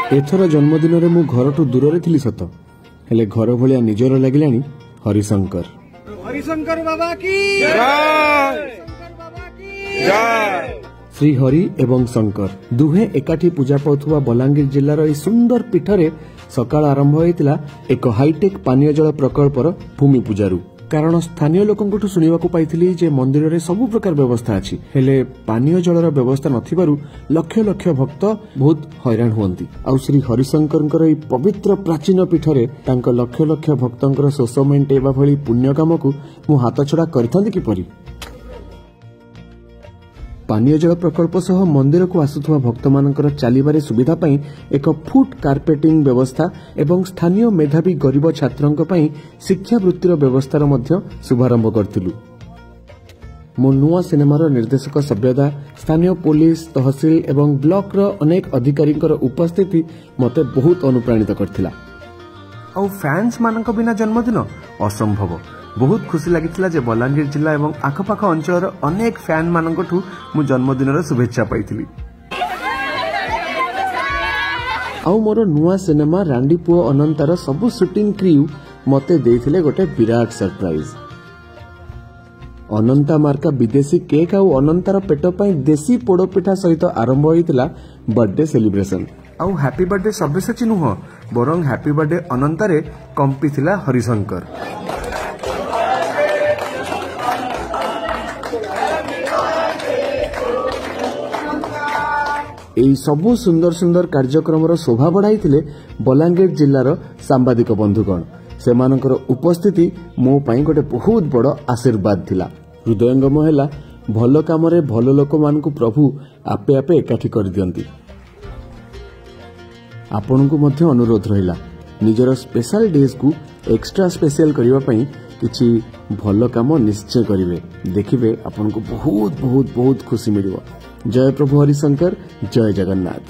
एथर जन्मदिन रे मु घर टू दूर रे थिली सत हेले घर भलिया निजर लागिलानी हरिशंकर। हरिशंकर बाबा की जय। श्री हरि एवं शंकर दुहे एकाठी पूजा पाउथुवा बलांगीर जिल्लार ए सुंदर पीठरे सकाळ आरंभ होइतिला एक हाईटेक पानीय जल प्रकल्पर भूमि पूजारू। कारण स्थानीय लोकंकठू सुनिबाकू पाइथिली जे मंदिर रे सब प्रकार व्यवस्था अछि हेले पानीय जलर व्यवस्था नथिबारु लक्ष लक्ष भक्त बहुत हैरान हुअंती। आ श्री हरिशंकरଙ୍କର ए पवित्र प्राचीन पीठरे तांक लक्ष लक्ष भक्तଙ୍କର शोष मेंटेबा भली पुण्य कामकू मु हाथ छडा करथांती किपरि। पानीय जल प्रकल्प सह मंदिर को आसुथुवा भक्त मानकर चलिबारे सुविधा पई एक फुट कार्पेटिंग व्यवस्था एवं स्थानीय मेधावी गरीब छात्रंक पई शिक्षा वृत्तिर व्यवस्थार मध्य शुभारंभ करथिलु। मो नुआ सिनेमार निर्देशक सभ्यता स्थानीय पुलिस तहसील एवं ब्लॉक रो अनेक अधिकारींकर उपस्थिति मते बहुत अनुप्राणित करथिला। और फैंस मानक बिना जन्मदिन असंभव। बहुत खुशी लगी जे बलांगीर जिला एवं आखपाख अंचल अनेक फैन मानकठू मु जन्मदिन शुभेच्छा पाइथिली। आउ मोर नुआ सिनेमा रांडी पुओ अनंतार सबु शूटिंग क्रू मते देइथिले गोटे विराट सरप्राइज। अनंता मार्का विदेशी केक आउ अनंतार पेट पई देसी पोड़पिठा सहित आरंभ होइतिला बर्थडे सेलिब्रेशन। आउ हैप्पी बर्थडे सब्यसाची नुह बरंग हैप्पी बर्थडे अनंतारे कंपी थिला हरिशंकर। एई सबु सुंदर सुंदर कार्यक्रम शोभा बढ़ाई बलांगीर जिलार सांबादिक बंधुगण। सेमानकर उपस्थिति मो पाई गोटे बहुत बड़ आशीर्वाद थिला। हृदयंगम हैला भल काम रे भल लोक मानकु प्रभु आपे आपे एकाठी कर दियंती। आपनकु मध्य अनुरोध रहिला निजर स्पेशल डेज को एक्स्ट्रा स्पेशल करिवा पई किछि भल काम निश्चय करिवे। देखिबे आपनकु बहुत बहुत बहुत खुशी मिलिबो। जय प्रभु हरिशंकर, जय जगन्नाथ।